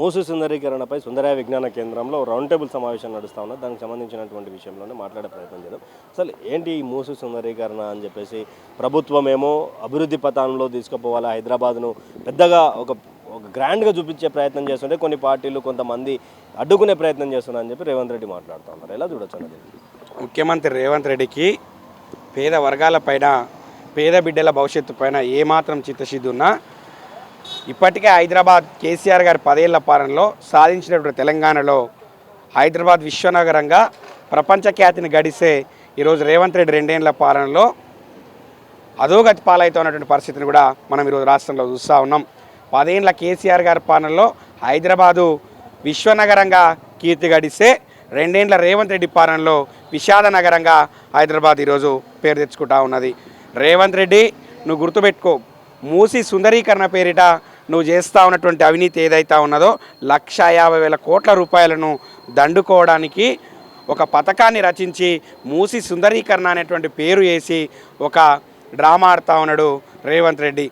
మూసు సుందరీకరణపై సుందరయ విజ్ఞాన కేంద్రంలో round table సమావేశం నడుస్తూ ఉన్నది. దానికి సంబంధించినటువంటి విషయంలోనే మాట్లాడే ప్రయత్నం చేద్దాం. అసలు ఏంటి ఈ మూసు సుందరీకరణ అని చెప్పేసి ప్రభుత్వం ఏమో అభివృద్ధి పథంలో తీసుకుపోవాలి, హైదరాబాద్ను పెద్దగా ఒక గ్రాండ్గా చూపించే ప్రయత్నం చేస్తుంటే కొన్ని పార్టీలు కొంతమంది అడ్డుకునే ప్రయత్నం చేస్తున్నారని చెప్పి రేవంత్ రెడ్డి మాట్లాడుతూ ఉన్నారు. ఎలా చూడొచ్చు అన్నది? ముఖ్యమంత్రి రేవంత్ రెడ్డికి పేద వర్గాల పైన, పేద బిడ్డల భవిష్యత్తు పైన ఏమాత్రం చిత్తశుద్ధి ఉన్నా ఇప్పటికే హైదరాబాద్ కేసీఆర్ గారి 10 ఏళ్ల పాలనలో సాధించినటువంటి తెలంగాణలో హైదరాబాద్ విశ్వనగరంగా ప్రపంచ ఖ్యాతిని గడిసే ఈరోజు రేవంత్ రెడ్డి 2 ఏళ్ల పాలనలో అధోగతి పాలవుతున్నటువంటి పరిస్థితిని కూడా మనం ఈరోజు రాష్ట్రంలో చూస్తూ ఉన్నాం. 10 ఏళ్ల కేసీఆర్ గారి పాలనలో హైదరాబాదు విశ్వనగరంగా కీర్తి గడిస్తే 2 ఏళ్ల రేవంత్ రెడ్డి పాలనలో విషాద నగరంగా హైదరాబాద్ ఈరోజు పేరు తెచ్చుకుంటా ఉన్నది. రేవంత్ రెడ్డి, నువ్వు గుర్తుపెట్టుకో, మూసి సుందరీకరణ పేరిట నువ్వు చేస్తూ ఉన్నటువంటి అవినీతి ఏదైతే ఉన్నదో 1,50,000 కోట్ల రూపాయలను దండుకోవడానికి ఒక పథకాన్ని రచించి మూసి సుందరీకరణ అనేటువంటి పేరు వేసి ఒక డ్రామా ఆడుతూ ఉన్నాడు రేవంత్ రెడ్డి.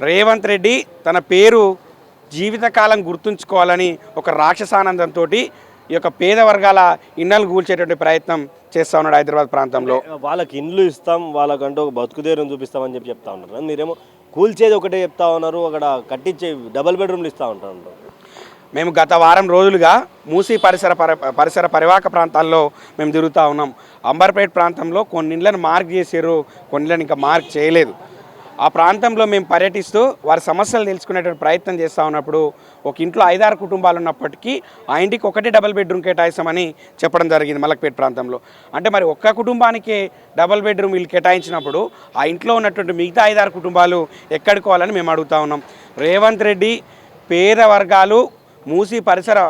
రేవంత్ రెడ్డి తన పేరు జీవితకాలం గుర్తుంచుకోవాలని ఒక రాక్షసానందంతో ఈ యొక్క పేద వర్గాల ఇళ్ళను కూల్చేటువంటి ప్రయత్నం చేస్తూ ఉన్నాడు హైదరాబాద్ ప్రాంతంలో. వాళ్ళకి ఇండ్లు ఇస్తాం, వాళ్ళకంటూ ఒక బతుకుదేరం చూపిస్తామని చెప్పి చెప్తా ఉన్నారు. మీరేమో కూల్చేది ఒకటే చెప్తా ఉన్నారు, అక్కడ కట్టించే డబుల్ బెడ్రూమ్లు ఇస్తూ ఉంటారు. మేము గత వారం రోజులుగా మూసీ పరిసర పరివాహక ప్రాంతాల్లో మేము తిరుగుతూ ఉన్నాం. అంబర్పేట ప్రాంతంలో కొన్ని ఇళ్ళను మార్క్ చేశారు, కొన్ని ఇళ్ళని ఇంకా మార్క్ చేయలేదు. ఆ ప్రాంతంలో మేము పర్యటిస్తూ వారి సమస్యలు తెలుసుకునేటువంటి ప్రయత్నం చేస్తూ ఉన్నప్పుడు ఒక ఇంట్లో 5-6 కుటుంబాలు ఉన్నప్పటికీ ఆ ఇంటికి ఒకటి డబుల్ బెడ్రూమ్ కేటాయిస్తామని చెప్పడం జరిగింది మలక్పేట ప్రాంతంలో. అంటే మరి ఒక్క కుటుంబానికి డబుల్ బెడ్రూమ్ ఇల్లు కేటాయించినప్పుడు ఆ ఇంట్లో ఉన్నటువంటి మిగతా 5-6 కుటుంబాలు ఎక్కడికోవాలని మేము అడుగుతూ ఉన్నాం. రేవంత్ రెడ్డి పేద వర్గాలు, మూసీ పరిసర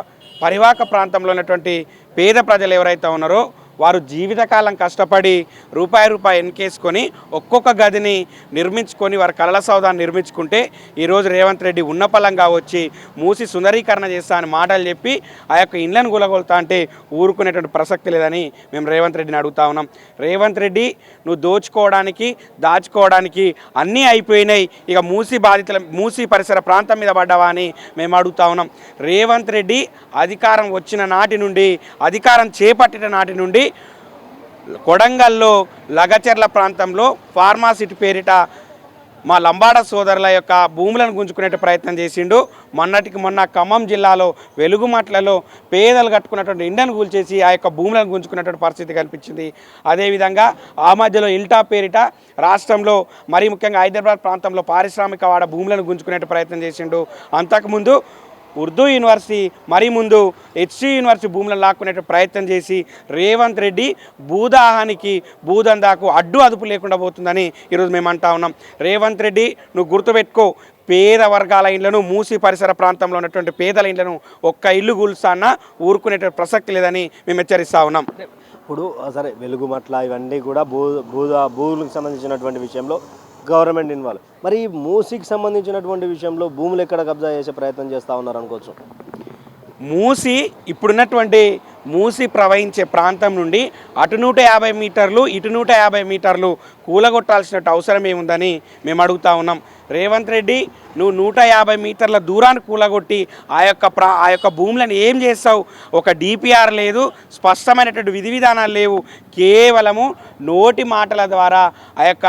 పరివాహక ప్రాంతంలో ఉన్నటువంటి పేద ప్రజలు ఎవరైతే ఉన్నారో వారు జీవితకాలం కష్టపడి రూపాయి ఎన్కేసుకొని ఒక్కొక్క గదిని నిర్మించుకొని వారి కళల సౌదాన్ని నిర్మించుకుంటే ఈరోజు రేవంత్ రెడ్డి ఉన్నపలంగా వచ్చి మూసి సుందరీకరణ చేస్తా అని మాటలు చెప్పి ఆ యొక్క ఇండ్లను గులగొలుతా అంటే ఊరుకునేటువంటి ప్రసక్తి లేదని మేము రేవంత్ రెడ్డిని అడుగుతా ఉన్నాం. రేవంత్ రెడ్డి, నువ్వు దోచుకోవడానికి, దాచుకోవడానికి అన్నీ అయిపోయినాయి, ఇక మూసీ పరిసర ప్రాంతం మీద పడ్డావా అని మేము అడుగుతా ఉన్నాం. రేవంత్ రెడ్డి అధికారం వచ్చిన నాటి నుండి, అధికారం చేపట్టిన నాటి నుండి కొడంగల్లో లగచెర్ల ప్రాంతంలో ఫార్మాసిటీ పేరిట మా లంబాడ సోదరుల యొక్క భూములను గుంజుకునే ప్రయత్నం చేసిండు. మొన్నటికి మొన్న ఖమ్మం జిల్లాలో వెలుగుమట్లలో పేదలు కట్టుకున్నటువంటి ఇండను కూల్చేసి ఆ యొక్క భూములను గుంజుకున్నటువంటి పరిస్థితి కనిపించింది. అదేవిధంగా ఆ మధ్యలో ఇల్టా పేరిట రాష్ట్రంలో మరీ ముఖ్యంగా హైదరాబాద్ ప్రాంతంలో పారిశ్రామిక వాడ భూములను గుంజుకునే ప్రయత్నం చేసిండు. అంతకుముందు ఉర్దూ యూనివర్సిటీ, మరీ ముందు హెచ్సి యూనివర్సిటీ భూములను లాక్కునే ప్రయత్నం చేసి రేవంత్ రెడ్డి భూదాహానికి, భూదందాకు అడ్డు అదుపు లేకుండా పోతుందని ఈరోజు మేము అంటా ఉన్నాం. రేవంత్ రెడ్డి, నువ్వు గుర్తుపెట్టుకో, పేద వర్గాల ఇళ్లను, మూసీ పరిసర ప్రాంతంలో ఉన్నటువంటి పేదల ఇళ్లను ఒక్క ఇల్లు కూల్స్తాన్నా ఊరుకునే ప్రసక్తి లేదని మేము హెచ్చరిస్తూ ఉన్నాం. ఇప్పుడు సరే, వెలుగుమట్ల ఇవన్నీ కూడా భూములకు సంబంధించినటువంటి విషయంలో గవర్నమెంట్ ఇన్వాల్వ్. మరి ఈ మూసీకి సంబంధించినటువంటి విషయంలో భూములు ఎక్కడ కబ్జా చేసే ప్రయత్నం చేస్తూ ఉన్నారు అనుకోవచ్చు? మూసీ ఇప్పుడున్నటువంటి మూసీ ప్రవహించే ప్రాంతం నుండి అటు 150 మీటర్లు, ఇటు 150 మీటర్లు కూలగొట్టాల్సిన అవసరం ఏముందని మేము అడుగుతా ఉన్నాం. రేవంత్ రెడ్డి, నువ్వు 150 మీటర్ల దూరాన్ని కూలగొట్టి ఆ యొక్క భూములను ఏం చేస్తావు? ఒక డిపిఆర్ లేదు, స్పష్టమైనటువంటి విధి విధానాలు లేవు. కేవలము నోటి మాటల ద్వారా ఆ యొక్క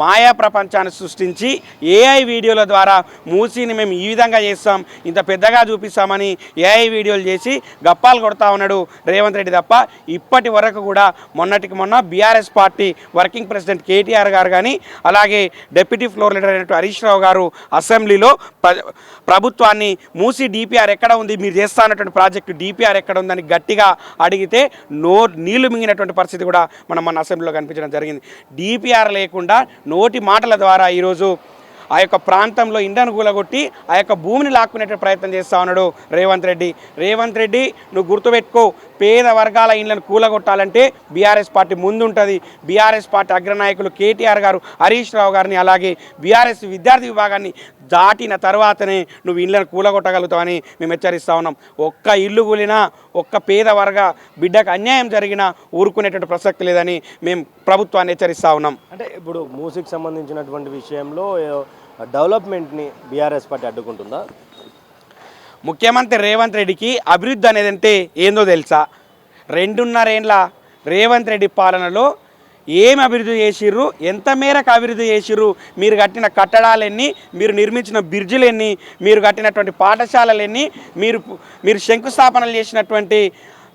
మాయా ప్రపంచాన్ని సృష్టించి ఏఐ వీడియోల ద్వారా మూసీని మేము ఈ విధంగా చేస్తాం, ఇంత పెద్దగా చూపిస్తామని ఏఐ వీడియోలు చేసి గప్పాలు కొడతా ఉన్నాడు రేవంత్ రెడ్డి తప్ప ఇప్పటి వరకు కూడా మొన్నటికి మొన్న BRS party working president KTR గారు కానీ, అలాగే డిప్యూటీ ఫ్లోర్ లీడర్ అయినట్టు హరీష్ రావు గారు అసెంబ్లీలో ప్రభుత్వాన్ని మూసీ డిపిఆర్ ఎక్కడ ఉంది, మీరు చేస్తా ఉన్నటువంటి ప్రాజెక్టు డిపిఆర్ ఎక్కడ ఉందని గట్టిగా అడిగితే నీళ్లు మింగినటువంటి పరిస్థితి కూడా మనం మన అసెంబ్లీలో కనిపించడం జరిగింది. డిపిఆర్ లేకుండా నోటి మాటల ద్వారా ఈరోజు ఆ యొక్క ప్రాంతంలో ఇండను కూలగొట్టి ఆ యొక్క భూమిని లాక్కునే ప్రయత్నం చేస్తూ ఉన్నాడు రేవంత్ రెడ్డి. రేవంత్ రెడ్డి, నువ్వు గుర్తుపెట్టుకో, పేద వర్గాల ఇండ్లను కూలగొట్టాలంటే బీఆర్ఎస్ పార్టీ ముందుంటుంది. బీఆర్ఎస్ పార్టీ అగ్రనాయకులు కేటీఆర్ గారు, హరీష్ రావు గారిని, అలాగే బీఆర్ఎస్ విద్యార్థి విభాగాన్ని దాటిన తర్వాతనే నువ్వు ఇళ్లను కూలగొట్టగలుగుతావని మేము హెచ్చరిస్తూ ఉన్నాం. ఒక్క ఇల్లు కూలినా, ఒక్క పేద వర్గ బిడ్డకు అన్యాయం జరిగినా ఊరుకునేటువంటి ప్రసక్తి లేదని మేము ప్రభుత్వాన్ని హెచ్చరిస్తూ ఉన్నాం. అంటే ఇప్పుడు మూసీకి సంబంధించినటువంటి విషయంలో డెవలప్మెంట్ని బీఆర్ఎస్ పార్టీ అడ్డుకుంటుందా? ముఖ్యమంత్రి రేవంత్ రెడ్డికి అభివృద్ధి అనేది అంటే ఏందో తెలుసా? 2.5 ఏండ్ల రేవంత్ రెడ్డి పాలనలో ఏమి అభివృద్ధి చేసిర్రు, ఎంత మేరకు అభివృద్ధి చేసిర్రు, మీరు కట్టిన కట్టడాలెన్ని, మీరు నిర్మించిన బ్రిడ్జిలెన్ని, మీరు కట్టినటువంటి పాఠశాలలెన్ని, మీరు శంకుస్థాపనలు చేసినటువంటి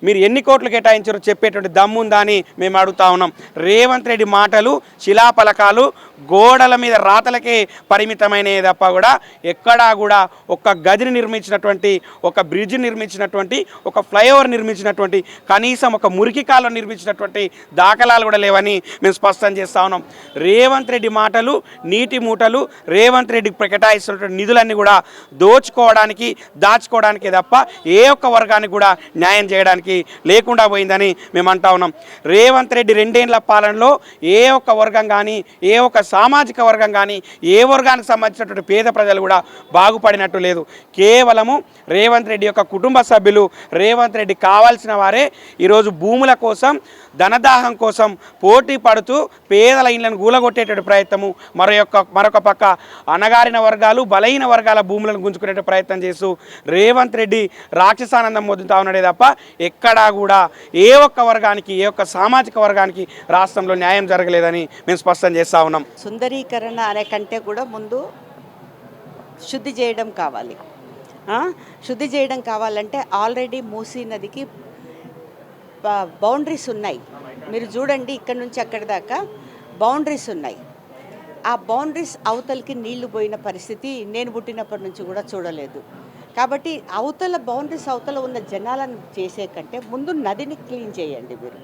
మీరు ఎన్ని కోట్లు కేటాయించారో చెప్పేటువంటి దమ్ముందా అని మేము అడుగుతా ఉన్నాం. రేవంత్ రెడ్డి మాటలు శిలాఫలకాలు, గోడల మీద రాతలకే పరిమితమైనవి తప్ప కూడా ఎక్కడా కూడా ఒక గదిని నిర్మించినటువంటి, ఒక బ్రిడ్జ్ నిర్మించినటువంటి, ఒక ఫ్లైఓవర్ నిర్మించినటువంటి, కనీసం ఒక మురికి కాలువ నిర్మించినటువంటి దాఖలాలు కూడా లేవని మేము స్పష్టం చేస్తూ ఉన్నాం. రేవంత్ రెడ్డి మాటలు నీటి మూటలు, రేవంత్ రెడ్డికి కేటాయిస్తున్నటువంటి నిధులన్నీ కూడా దోచుకోవడానికి, దాచుకోవడానికే తప్ప ఏ ఒక్క వర్గానికి కూడా న్యాయం చేయడానికి లేకుండా పోయిందని మేము అంటా ఉన్నాం. రేవంత్ రెడ్డి 2 ఏండ్ల పాలనలో ఏ ఒక్క వర్గం కానీ, ఏ ఒక్క సామాజిక వర్గం కానీ, ఏ వర్గానికి సంబంధించినటువంటి పేద ప్రజలు కూడా బాగుపడినట్టు లేదు. కేవలము రేవంత్ రెడ్డి యొక్క కుటుంబ సభ్యులు, రేవంత్ రెడ్డి కావాల్సిన వారే ఈరోజు భూముల కోసం, ధనదాహం కోసం పోటీ పడుతూ పేదల ఇళ్లను గూలగొట్టేటువంటి ప్రయత్నము, మరొక పక్క అణగారిన వర్గాలు, బలహీన వర్గాల భూములను గుంజుకునే ప్రయత్నం చేస్తూ రేవంత్ రెడ్డి రాక్షసానందం పొందుతా ఉన్నాడే తప్ప ఎక్కడా కూడా ఏ ఒక్క వర్గానికి, ఏ ఒక్క సామాజిక వర్గానికి రాష్ట్రంలో న్యాయం జరగలేదని మేము స్పష్టం చేస్తూ ఉన్నాం. సుందరీకరణ అనే కంటే కూడా ముందు శుద్ధి చేయడం కావాలి. శుద్ధి చేయడం కావాలంటే ఆల్రెడీ మూసీ నదికి బౌండరీస్ ఉన్నాయి. మీరు చూడండి, ఇక్కడ నుంచి అక్కడి దాకా బౌండరీస్ ఉన్నాయి. ఆ బౌండరీస్ అవతలకి నీళ్లు పోయిన పరిస్థితి నేను పుట్టినప్పటి నుంచి కూడా చూడలేదు. కాబట్టి అవతల బౌండరీస్ అవతల ఉన్న జనాలను చేసే కంటే ముందు నదిని క్లీన్ చేయండి. మీరు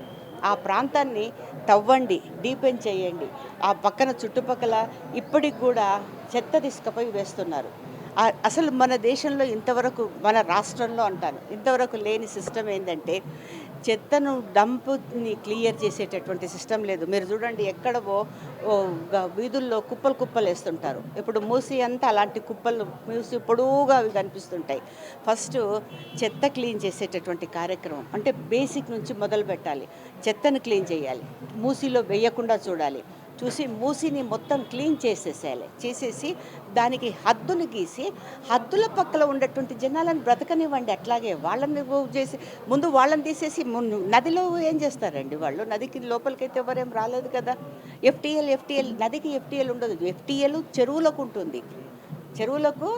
ఆ ప్రాంతాన్ని తవ్వండి, డీపెన్ చేయండి. ఆ పక్కన చుట్టుపక్కల ఇప్పటికి కూడా చెత్త తీసుకుపోయి వేస్తున్నారు. అసలు మన దేశంలో ఇంతవరకు, మన రాష్ట్రంలో అంటాను, ఇంతవరకు లేని సిస్టమ్ ఏంటంటే చెత్తను డంప్ని క్లియర్ చేసేటటువంటి సిస్టమ్ లేదు. మీరు చూడండి, ఎక్కడవో వీధుల్లో కుప్పలు వేస్తుంటారు. ఇప్పుడు మూసి అంతా అలాంటి కుప్పలు, మూసి పొడవుగా అవి కనిపిస్తుంటాయి. ఫస్ట్ చెత్త క్లీన్ చేసేటటువంటి కార్యక్రమం అంటే బేసిక్ నుంచి మొదలు పెట్టాలి. చెత్తను క్లీన్ చేయాలి, మూసిలో వేయకుండా చూడాలి. చూసి మూసిని మొత్తం క్లీన్ చేసేసి దానికి హద్దులు గీసి, హద్దుల పక్కల ఉన్నటువంటి జనాలను బ్రతకనివ్వండి. అట్లాగే వాళ్ళని చేసి ముందు వాళ్ళని తీసేసి నదిలో ఏం చేస్తారండి వాళ్ళు? నదికి లోపలికైతే ఎవరేం రాలేదు కదా. ఎఫ్టీఎల్ నదికి ఎఫ్టీఎల్ ఉండదు. ఎఫ్టీఎల్ చెరువులకు ఉంటుంది. చెరువులకు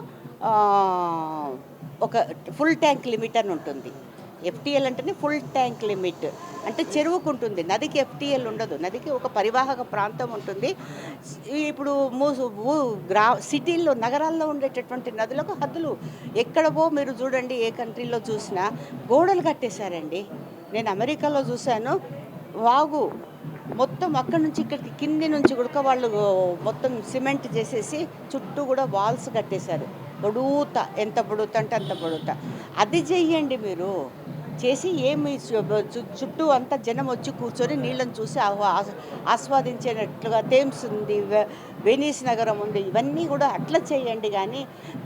ఒక ఫుల్ ట్యాంక్ లిమిట్ అని ఉంటుంది. ఎఫ్టీఎల్ అంటేనే ఫుల్ ట్యాంక్ లిమిట్, అంటే చెరువుకు ఉంటుంది. నదికి ఎఫ్టీఎల్ ఉండదు. నదికి ఒక పరివాహక ప్రాంతం ఉంటుంది. ఇప్పుడు సిటీల్లో, నగరాల్లో ఉండేటటువంటి నదులకు హద్దులు ఎక్కడవో మీరు చూడండి, ఏ కంట్రీలో చూసినా గోడలు కట్టేశారండి. నేను అమెరికాలో చూశాను, వాగు మొత్తం అక్కడి నుంచి ఇక్కడికి కింది నుంచి కూడా వాళ్ళు మొత్తం సిమెంట్ చేసేసి చుట్టూ కూడా వాల్స్ కట్టేశారు. పొడుగుతా, ఎంత పొడుగుతా అంటే అంత పొడుగుతా. అది చెయ్యండి మీరు. చేసి ఏమి చుట్టూ అంతా జనం వచ్చి కూర్చొని నీళ్ళని చూసి ఆస్వాదించేటట్లుగా థేమ్స్ ఉంది, వెనీస్ నగరం ఉంది, ఇవన్నీ కూడా అట్లా చేయండి. కానీ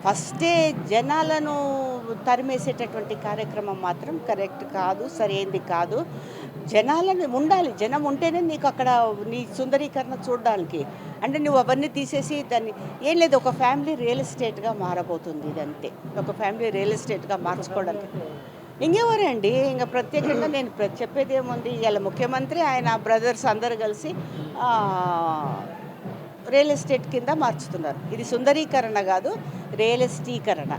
ఫస్టే జనాలను తరిమేసేటటువంటి కార్యక్రమం మాత్రం కరెక్ట్ కాదు, సరైనది కాదు. జనాలను ఉండాలి. జనం ఉంటేనే నీకు అక్కడ నీ సుందరీకరణ చూడడానికి. అంటే నువ్వు అవన్నీ తీసేసి దాన్ని ఏం లేదు, ఒక ఫ్యామిలీ రియల్ ఎస్టేట్గా మారబోతుంది. ఇదంతే, ఒక ఫ్యామిలీ రియల్ ఎస్టేట్గా మార్చుకోవడానికి. ఇంకెవరండి, ఇంకా ప్రత్యేకంగా నేను చెప్పేది ఏముంది? ఇలా ముఖ్యమంత్రి, ఆయన బ్రదర్స్ అందరు కలిసి రియల్ ఎస్టేట్ కింద మార్చుతున్నారు. ఇది సుందరీకరణ కాదు, రియల్ ఎస్టీకరణ.